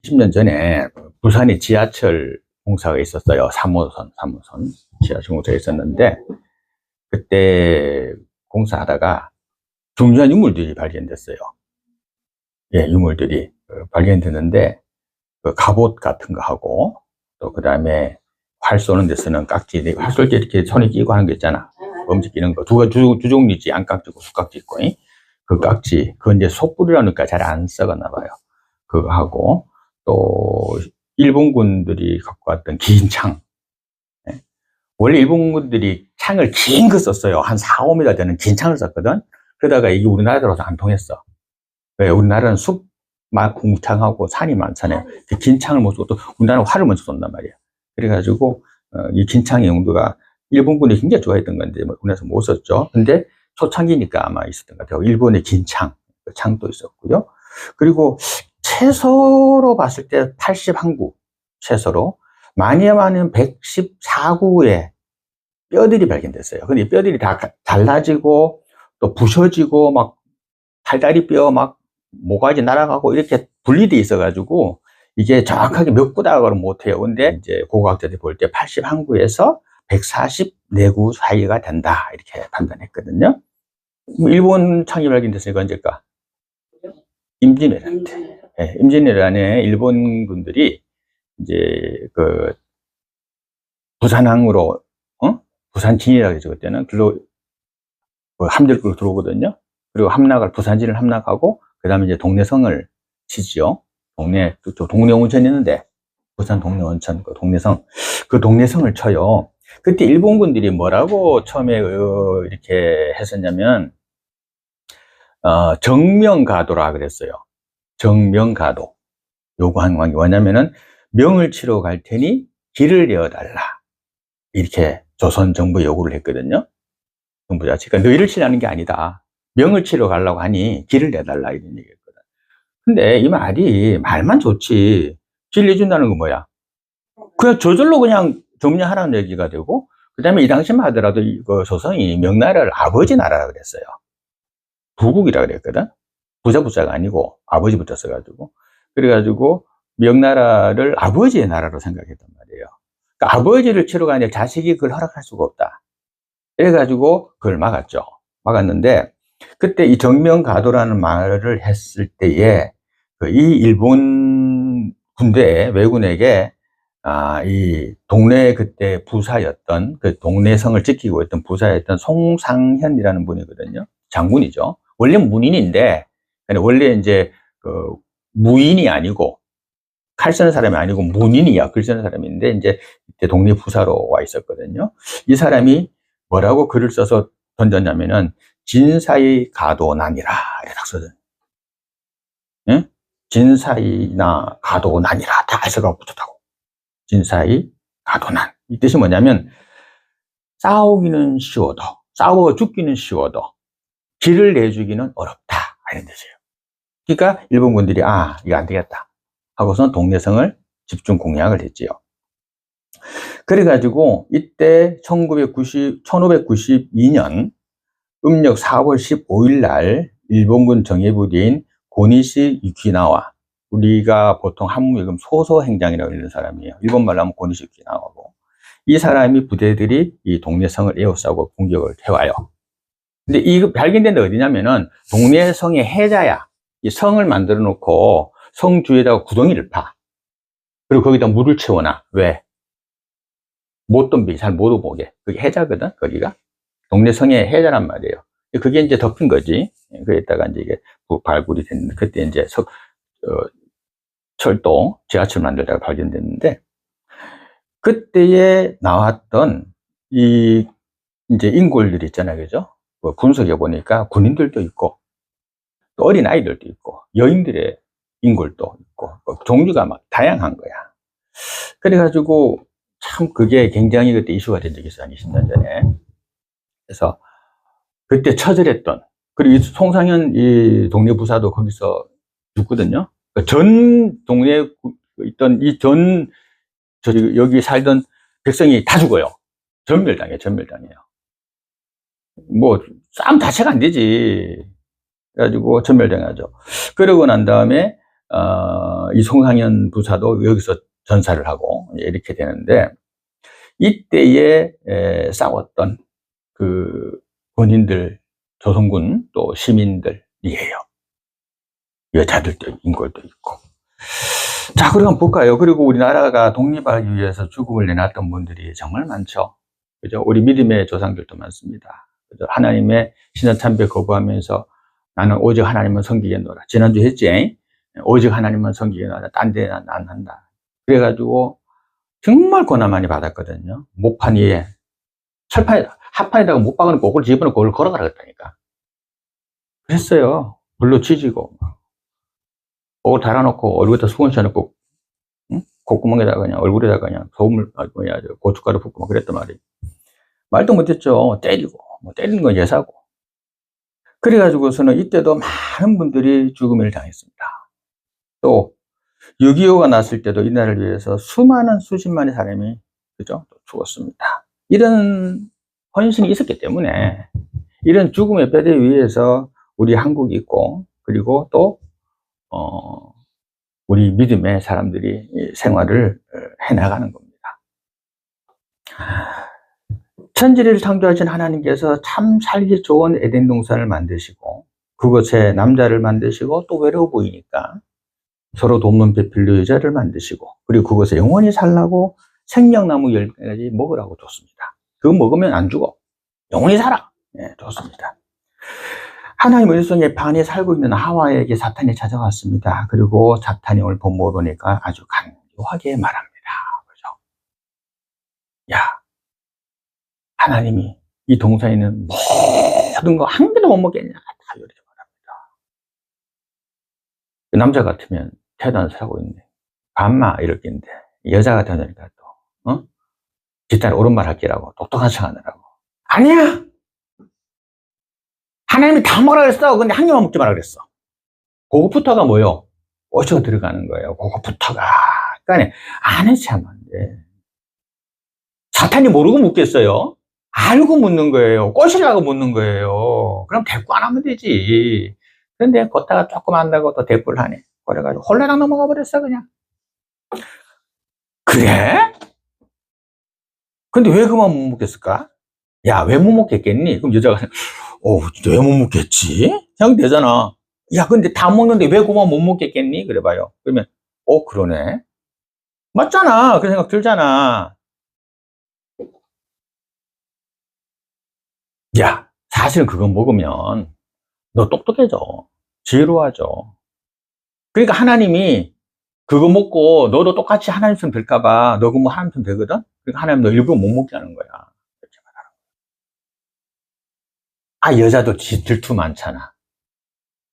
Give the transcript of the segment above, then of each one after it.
10년 전에 부산에 지하철 공사가 있었어요. 3호선 지하철 공사가 있었는데, 그때 공사하다가 중요한 유물들이 발견됐어요. 예, 유물들이 발견됐는데, 그 갑옷 같은 거 하고, 또 그 다음에 활 쏘는 데 쓰는 깍지, 활 쏠 때 이렇게 손에 끼고 하는 거 있잖아. 엄지 끼는 거. 두 종류 있지. 안깍지고 수깍지 있고, 그 깍지. 그건 이제 속불이라니까 잘 안 썩었나 봐요. 그거 하고, 또 일본군들이 갖고 왔던 긴 창. 예. 원래 일본군들이 창을 긴 거 썼어요. 한 4, 5m 되는 긴 창을 썼거든. 그러다가 이게 우리나라 들어서 안 통했어. 왜? 우리나라는 공창하고 산이 많잖아요. 그 긴 창을 못 쓰고 또 우리나라는 활을 먼저 쏜단 말이에요. 그래가지고 이 긴 창의 용도가 일본군이 굉장히 좋아했던 건데 우리나라에서 못 썼죠. 근데 초창기니까 아마 있었던 것 같아요. 일본의 긴 창, 그 창도 있었고요. 그리고 최소로 봤을 때 81구, 최소로 많으면 114구의 뼈들이 발견됐어요. 근데 이 뼈들이 다 달라지고 또 부셔지고 막 팔다리 뼈 막 모가지 날아가고 이렇게 분리돼 있어가지고 이게 정확하게 몇 구다라고 못해요. 근데 이제 고고학자들이 볼 때 81구에서 144구 사이가 된다 이렇게 판단했거든요. 일본 창이 발견됐으니까 언제까? 임진왜란 때. 네, 임진왜란에 일본군들이 이제 그 부산항으로 부산 진이라고 했죠. 그때는 글로 함대를 끌고 들어오거든요. 그리고 부산진을 함락하고 그 다음에 이제 동래성을 치지요. 동래 온천 있는데 부산 동래 온천 그 동래성을 쳐요. 그때 일본군들이 뭐라고 처음에 이렇게 했었냐면 정명가도라 그랬어요. 정명가도 요구한 왕이 뭐냐면은 명을 치러 갈 테니 길을 내어달라 이렇게 조선 정부에 요구를 했거든요. 정부 자체가 너희를 치려는 게 아니다. 명을 치러 가려고 하니 길을 내달라 이런 얘기였거든. 근데 이 말이 말만 좋지 길 내준다는 건 뭐야? 그냥 저절로 그냥 점령하라는 얘기가 되고 그 다음에 이 당시만 하더라도 그 조선이 명나라를 아버지 나라라 그랬어요. 부국이라 그랬거든. 부자가 아니고 아버지 붙였어가지고 그래가지고 명나라를 아버지의 나라로 생각했단 말이에요. 그러니까 아버지를 치러 가는데 자식이 그걸 허락할 수가 없다. 그래가지고 그걸 막았는데 그때 이 정명가도라는 말을 했을 때에 이 일본 왜군에게 이 동네 그때 부사였던 그 동래성을 지키고 있던 부사였던 송상현이라는 분이거든요. 장군이죠. 원래 문인인데 원래 이제 그 무인이 아니고 칼 쓰는 사람이 아니고 문인이야. 글 쓰는 사람인데 이제 동네 부사로 와 있었거든요. 이 사람이 뭐라고 글을 써서 던졌냐면은 진사이 가도난이라 이렇게 딱 써져. 응? 진사이나 가도난이라 다 해석하고 붙였다고. 진사이 가도난. 이 뜻이 뭐냐면 싸워 죽기는 쉬워도 길을 내주기는 어렵다 이런 뜻이에요. 그러니까 일본군들이 이거 안 되겠다 하고서 동래성을 집중 공략을 했지요. 그래가지고 이때 1592년 음력 4월 15일 날 일본군 정예부대인 고니시 유키나와, 우리가 보통 한문 읽으면 소소행장이라고 읽는 사람이에요. 일본말로 하면 고니시 유키나와고, 이 사람이 부대들이 이 동래성을 에워싸고 공격을 해와요. 근데 이 발견된 데 어디냐면은 동래성의 해자야. 이 성을 만들어 놓고 성 주위에다가 구덩이를 파. 그리고 거기다 물을 채워놔. 왜? 못 덤비, 잘 못 오게. 그게 해자거든, 거기가. 동래성의 해자란 말이에요. 그게 이제 덮인 거지. 그랬다가 이제 이게 발굴이 됐는데, 그때 이제 지하철 만들다가 발견됐는데, 그때에 나왔던 이제 인골들 있잖아요. 그죠? 분석해 보니까 군인들도 있고, 또 어린 아이들도 있고, 여인들의 인골도 있고, 종류가 막 다양한 거야. 그래가지고, 참 그게 굉장히 그때 이슈가 된 적이 있어요. 한 20년 전에. 그래서 그때 처절했던, 그리고 이 송상현 이 동네 부사도 거기서 죽거든요. 그러니까 전 동네에 있던 여기 살던 백성이 다 죽어요. 전멸당해요. 뭐 싸움 자체가 안 되지. 그래가지고 전멸당하죠. 그러고 난 다음에 이 송상현 부사도 여기서 전사를 하고 이렇게 되는데, 이때에 싸웠던 그 군인들, 조선군 또 시민들이에요. 여자들도 인골도 있고. 자, 그럼 한번 볼까요? 그리고 우리나라가 독립하기 위해서 죽음을 내놨던 분들이 정말 많죠. 그죠? 우리 믿음의 조상들도 많습니다. 그죠? 하나님의 신화참배 거부하면서 나는 오직 하나님만 섬기겠노라. 지난주 했지? 오직 하나님만 섬기겠노라. 딴 데는 안 한다. 그래가지고 정말 고난 많이 받았거든요. 목판 위에 합판에다가 못 박아놓고 그걸 집어넣고 그걸 걸어가라 했다니까. 그랬어요. 불로 치지고 그걸 달아놓고 얼굴에다 수건 씌워놓고, 응? 콧구멍에다가 그냥 얼굴에다가 그냥 소금을 고춧가루 붓고 막 그랬단 말이에요. 말도 못했죠. 때리고 뭐 때리는 건 예사고. 그래가지고서는 이때도 많은 분들이 죽음을 당했습니다. 또 6.25가 났을 때도 이 나라를 위해서 수십만의 사람이, 그죠? 죽었습니다. 이런 헌신이 있었기 때문에 이런 죽음의 뼈대 위에서 우리 한국이 있고, 그리고 또 우리 믿음의 사람들이 생활을 해나가는 겁니다. 천지를 창조하신 하나님께서 참 살기 좋은 에덴 동산을 만드시고, 그곳에 남자를 만드시고, 또 외로워 보이니까 서로 돕는 배필로 여자를 만드시고, 그리고 그곳에 영원히 살라고 생명나무 10가지 먹으라고 줬습니다. 그거 먹으면 안 죽어. 영원히 살아. 네, 좋습니다. 하나님 은혜속에 반에 살고 있는 하와에게 사탄이 찾아왔습니다. 그리고 사탄이 오늘 본문을 보니까 아주 강조하게 말합니다. 그죠? 야, 하나님이 이 동산에 있는 모든 거 한 개도 못 먹겠냐? 다 이렇게 말합니다. 그 남자 같으면 태어나서 살고 있네. 반마 이렇게인데, 여자 같으니까 또, 뒷달 옳은말 할게라고 똑똑한 척 하느라고. 아니야! 하나님이 다 먹으라 그랬어. 근데 한 개만 먹지 마라 그랬어. 그것부터가 뭐요? 오셔 들어가는 거예요. 그것부터가. 그러니까 안 해치하면 안 돼. 사탄이 모르고 묻겠어요? 알고 묻는 거예요. 꼬시려고 묻는 거예요. 그럼 대꾸 안 하면 되지. 그런데 걷다가 조금 한다고 또 대꾸를 하네. 그래가지고 홀라당 넘어가 버렸어, 그냥. 그래? 근데 왜 그만 못 먹겠을까? 야, 왜 못 먹겠겠니? 그럼 여자가, 진짜 왜 못 먹겠지? 생각되잖아. 야, 근데 다 먹는데 왜 그만 못 먹겠겠니? 그래 봐요. 그러면, 그러네. 맞잖아. 그 생각 들잖아. 야, 사실 그거 먹으면 너 똑똑해져. 지혜로워져. 그러니까 하나님이 그거 먹고 너도 똑같이 하나님처럼 될까봐 너 그거 하나님처럼 되거든? 그러니까 하나님 너 일부러 못 먹게 하는 거야. 이렇게 말하는 거야. 여자도 질투 많잖아.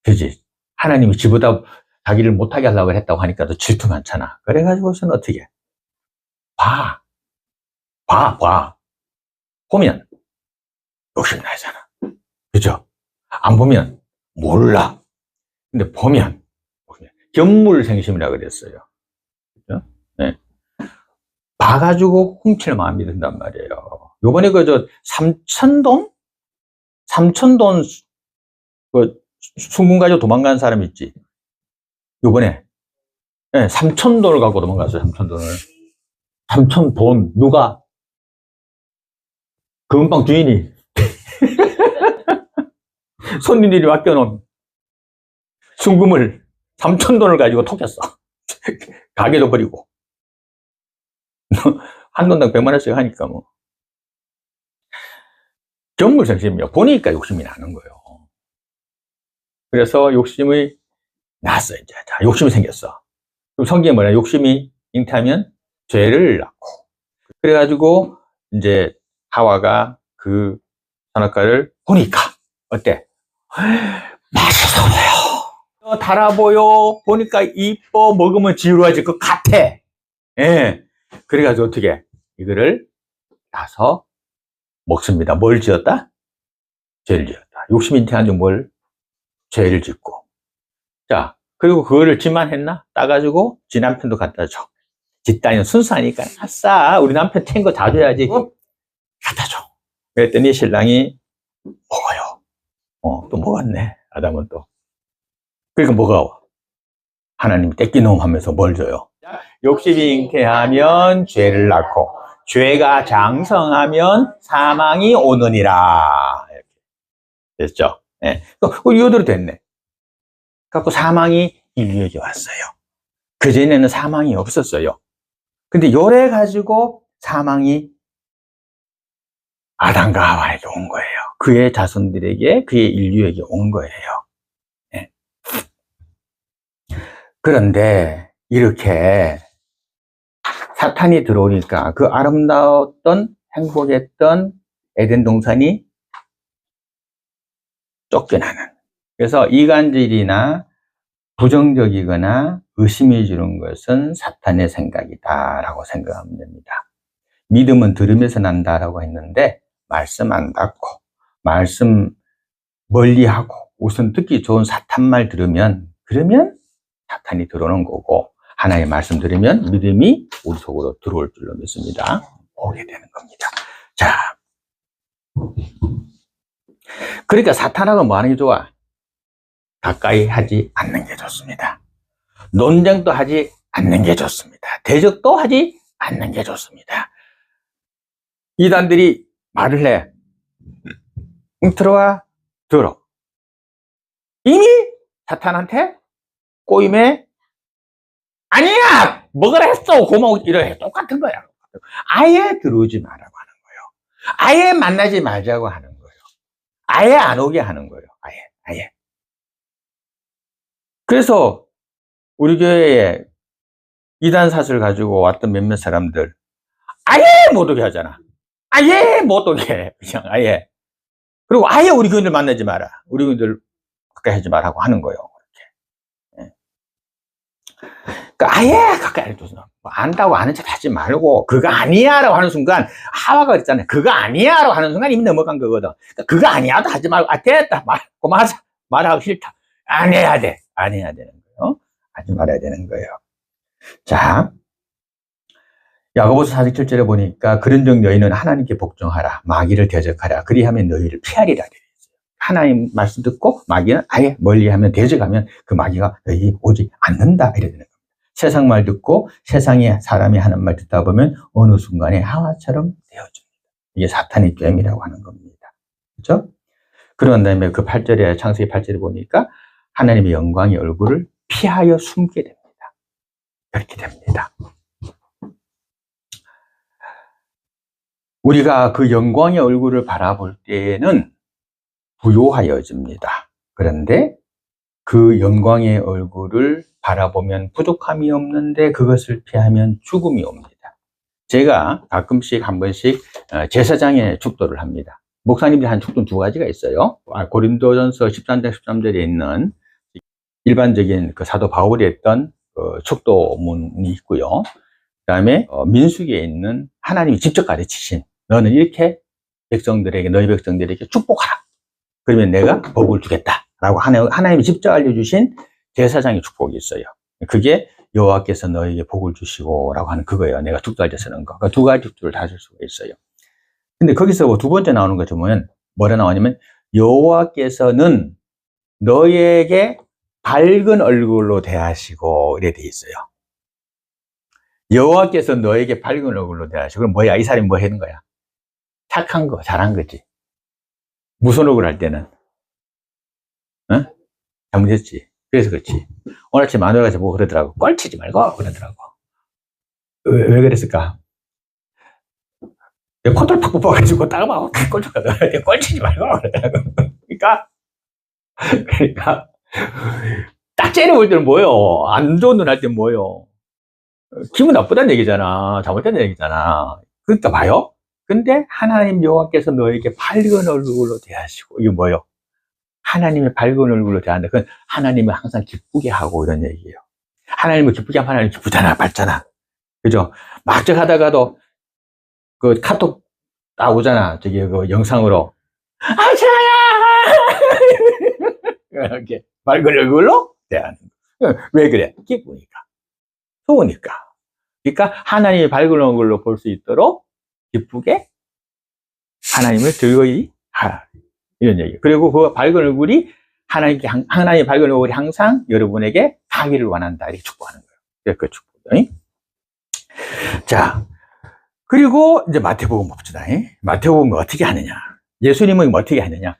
그지? 하나님이 지보다 자기를 못하게 하려고 했다고 하니까 도 질투 많잖아. 그래가지고서는 어떻게? 봐. 보면 욕심나잖아. 그죠? 안 보면 몰라. 근데 보면 견물생심이라 그랬어요. 그죠? 네. 봐가지고 훔칠 마음이 든단 말이에요. 요번에 삼천돈 순금 가지고 도망간 사람 있지. 요번에 네, 3,000돈을 갖고 도망갔어요. 3,000돈을. 3,000돈 누가? 금방 주인이 손님들이 맡겨놓은 순금을 3,000돈을 가지고 톡했어. 가게도 버리고. 한 돈당 100만 원씩 하니까 뭐. 견물생심이요. 보니까 욕심이 나는 거예요. 그래서 욕심이 났어, 이제. 자, 욕심이 생겼어. 그럼 성경에 뭐냐? 욕심이 잉태하면 죄를 낳고. 그래가지고, 이제, 하와가 그 선악과를 보니까, 어때? 맛있어 보여. 달아 보여. 보니까 이뻐. 먹으면 지루해질 것 같아. 예. 그래가지고 어떻게? 이거를 따서 먹습니다. 뭘 지었다? 죄를 지었다. 욕심 잉태한 뭘? 죄를 짓고. 자, 그리고 그거를 지만 했나? 따가지고 지 남편도 갖다 줘. 지 딸이는 순수하니까 아싸 우리 남편 탱 거 다 줘야지. 갖다 줘. 그랬더니 신랑이 먹어요. 또 먹었네. 아담은 또. 그러니까 뭐가 하나님이 떼끼놈 하면서 뭘 줘요? 욕심이 잉태하면 죄를 낳고, 죄가 장성하면 사망이 오느니라. 이렇게 됐죠? 예. 이거대로 됐네. 갖고 사망이 인류에게 왔어요. 그전에는 사망이 없었어요. 근데 요래 가지고 사망이 아담과 하와에게 온 거예요. 그의 자손들에게, 그의 인류에게 온 거예요. 네. 그런데 이렇게 사탄이 들어오니까 그 아름다웠던 행복했던 에덴 동산이 쫓겨나는. 그래서 이간질이나 부정적이거나 의심이 주는 것은 사탄의 생각이다라고 생각하면 됩니다. 믿음은 들으면서 난다라고 했는데 말씀 안 듣고 말씀 멀리하고 우선 듣기 좋은 사탄 말 들으면 그러면 사탄이 들어오는 거고, 하나의 말씀 들으면 믿음이 우리 속으로 들어올 줄로 믿습니다. 오게 되는 겁니다. 자, 그러니까 사탄하고 뭐 하는 게 좋아? 가까이 하지 않는 게 좋습니다. 논쟁도 하지 않는 게 좋습니다. 대적도 하지 않는 게 좋습니다. 이단들이 말을 해. 들어와, 들어. 이미 사탄한테 꼬임에 아니야! 먹으라 했어! 고마워. 이래. 똑같은 거야. 아예 들어오지 말라고 하는 거예요. 아예 만나지 말자고 하는 거예요. 아예 안 오게 하는 거예요. 아예. 그래서 우리 교회에 이단 사슬 가지고 왔던 몇몇 사람들 아예 못 오게 하잖아. 아예 못 오게 해. 그냥 아예. 그리고 아예 우리 교인들 만나지 마라. 우리 교인들 가까이 하지 말라고 하는 거예요. 그렇게. 그러니까 아예 가까이 하지 마. 안다고 아는 척 하지 말고, 그거 아니야 라고 하는 순간, 하와가 그랬잖아요. 그거 아니야 라고 하는 순간 이미 넘어간 거거든. 그러니까 그거 아니야도 하지 말고, 됐다. 고마하자. 말하기 싫다. 안 해야 돼. 안 해야 되는 거예요. 하지 말아야 되는 거예요. 자, 야고보서 4장 7절에 보니까 그런즉 너희는 하나님께 복종하라. 마귀를 대적하라. 그리하면 너희를 피하리라. 하나님 말씀 듣고 마귀는 아예 멀리하면, 대적하면 그 마귀가 너희 오지 않는다. 이래 되는 겁니다. 세상 말 듣고 세상에 사람이 하는 말 듣다 보면 어느 순간에 하와처럼 되어집니다. 이게 사탄의 괭이라고 하는 겁니다. 그렇죠? 그런 다음에 그 8절에, 창세기 8절에 보니까 하나님의 영광의 얼굴을 피하여 숨게 됩니다. 그렇게 됩니다. 우리가 그 영광의 얼굴을 바라볼 때에는 부요하여집니다. 그런데 그 영광의 얼굴을 바라보면 부족함이 없는데 그것을 피하면 죽음이 옵니다. 제가 가끔씩 한 번씩 제사장의 축도를 합니다. 목사님들이 한 축도는 두 가지가 있어요. 고린도전서 13장 13절에 있는 일반적인 그 사도 바울이 했던 그 축도문이 있고요. 그 다음에 민수기에 있는 하나님이 직접 가르치신, 너는 이렇게 백성들에게, 너희 백성들에게 축복하라. 그러면 내가 복을 주겠다. 라고 하나님이 직접 알려주신 제사장의 축복이 있어요. 그게 여호와께서 너에게 복을 주시고 라고 하는 그거예요. 내가 축도할 때 쓰는 거. 그러니까 두 가지 축도를 다 쓸 수가 있어요. 근데 거기서 두 번째 나오는 거 보면 뭐라 나오냐면, 여호와께서는 너에게 밝은 얼굴로 대하시고 이래 돼 있어요. 여호와께서 너에게 밝은 얼굴로 대하시고, 그럼 뭐야? 이 사람이 뭐 하는 거야? 착한 거, 잘한 거지. 무슨 얼굴 할 때는 잘못했지. 그래서 그렇지. 오늘 아침 마누라가 뭐 그러더라고. 꼴치지 말고 그러더라고. 왜 그랬을까? 콧돌 팍 뽑아가지고 따가워 꼴치거든. 꼴치지 말고 그러더라고. 그러니까 딱 째려볼 때는 뭐요? 안 좋은 눈 할 때는 뭐요? 기분 나쁘다는 얘기잖아. 잘못된 얘기잖아. 그러니까 봐요. 근데 하나님 여호와께서 너에게 밝은 얼굴로 대하시고, 이게 뭐요? 하나님의 밝은 얼굴로 대한다. 그건 하나님을 항상 기쁘게 하고 이런 얘기예요. 하나님을 기쁘게 하면 하나님 기쁘잖아, 밝잖아. 그죠? 막적 하다가도 그 카톡 나오잖아. 저기 그 영상으로. 이렇게 밝은 얼굴로 대하는 거. 왜 그래? 기쁘니까. 좋으니까. 그러니까 하나님의 밝은 얼굴로 볼 수 있도록 기쁘게 하나님을 즐거이 하라. 이런 얘기. 그리고 그 밝은 얼굴이 하나님의 밝은 얼굴이 항상 여러분에게 가기를 원한다. 이렇게 축복하는 거예요. 그 축복이요. 자, 그리고 이제 마태복음 봅시다. 마태복음 어떻게 하느냐. 예수님은 어떻게 하느냐.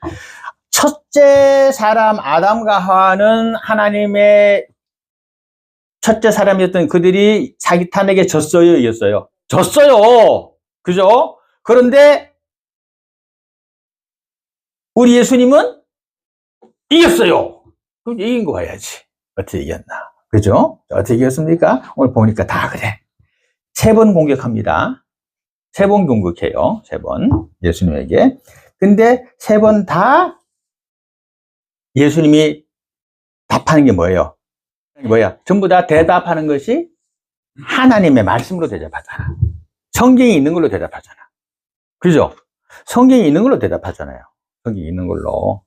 첫째 사람 아담과 하와는 하나님의 첫째 사람이었던 그들이 사기탄에게 졌어요, 이겼어요? 졌어요. 그죠? 그런데 우리 예수님은 이겼어요. 그럼 이긴 거 봐야지. 어떻게 이겼나. 그죠? 어떻게 이겼습니까? 오늘 보니까 다 그래. 3번 공격합니다. 3번 공격해요. 3번. 예수님에게. 근데 3번 다 예수님이 답하는 게 뭐예요? 뭐야? 전부 다 대답하는 것이 하나님의 말씀으로 대답하잖아. 성경이 있는 걸로 대답하잖아. 그죠? 성경이 있는 걸로 대답하잖아요. 성경이 있는 걸로.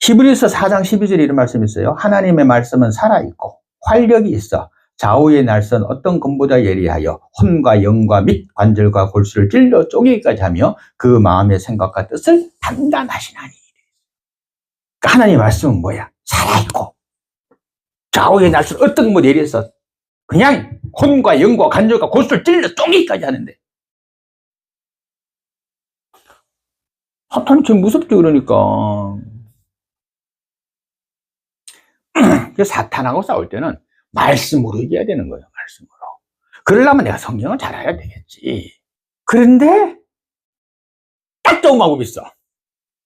히브리서 4장 12절에 이런 말씀이 있어요. 하나님의 말씀은 살아있고 활력이 있어 좌우의 날선 어떤 검보다 예리하여 혼과 영과 및 관절과 골수를 찔러 쪼개기까지 하며 그 마음의 생각과 뜻을 판단하시나니. 그러니까 하나님의 말씀은 뭐야? 살아있고 좌우의 날선 어떤 검보다 예리해서 그냥 혼과 영과 관절과 골수를 찔러 쪼개기까지 하는데 사탄이 좀 무섭죠. 그러니까 사탄하고 싸울 때는 말씀으로 이겨야 되는 거예요. 말씀으로. 그러려면 내가 성경을 잘 알아야 되겠지. 그런데 딱 좋은 방법이 있어.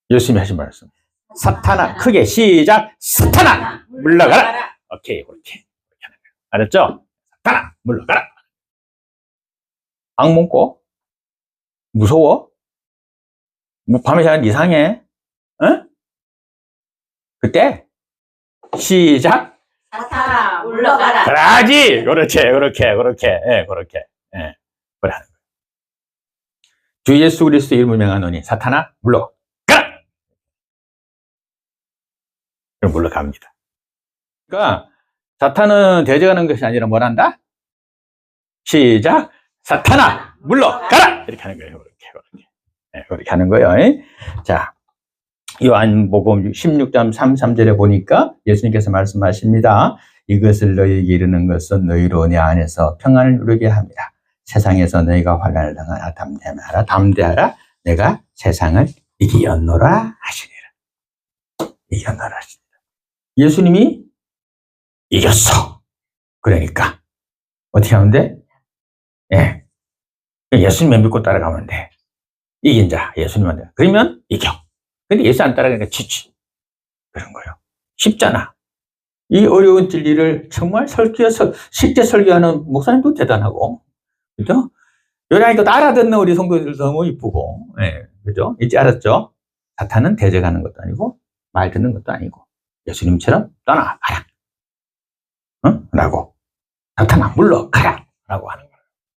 열심히 하신 말씀. 사탄아, 크게 시작. 사탄아, 물러가라. 오케이, 그렇게 하는 거예요. 알았죠? 사탄아, 물러가라. 악몽 꿔? 무서워? 뭐 밤에 자는 이상해? 응? 그때 시작. 사탄아 물러가라. 그러지. 그렇게. 예, 그렇게. 예. 그래 하는 거예요. 주 예수 그리스도 이름을 명하노니 사탄아 물러가라. 그럼 물러갑니다. 그러니까 사탄은 대적하는 것이 아니라 뭘 한다? 시작. 사탄아 물러가라. 이렇게 하는 거예요. 그렇게. 예, 그렇게 하는 거예요. 자. 요한복음 16장 33절에 보니까 예수님께서 말씀하십니다. 이것을 너희에게 이르는 것은 너희로 내 안에서 평안을 누리게 합니다. 세상에서 너희가 환난을 당하나 담대하라. 담대하라. 내가 세상을 이기었노라 하시니라. 이겼노라 하시니라. 예수님이 이겼어. 그러니까 어떻게 하면 돼? 예. 예수님을 믿고 따라가면 돼. 이긴 자 예수님한테. 그러면 이겨. 근데 예수 안 따라가니까 지치. 그런 거예요. 쉽잖아. 이 어려운 진리를 정말 쉽게 설교하는 목사님도 대단하고, 그죠? 요량이도 알아듣는 우리 성도들도 너무 이쁘고, 예, 그죠? 이제 알았죠? 사탄은 대적하는 것도 아니고, 말 듣는 것도 아니고, 예수님처럼 떠나가라. 응? 라고. 사탄아, 물러가라. 라고 하는 거예요.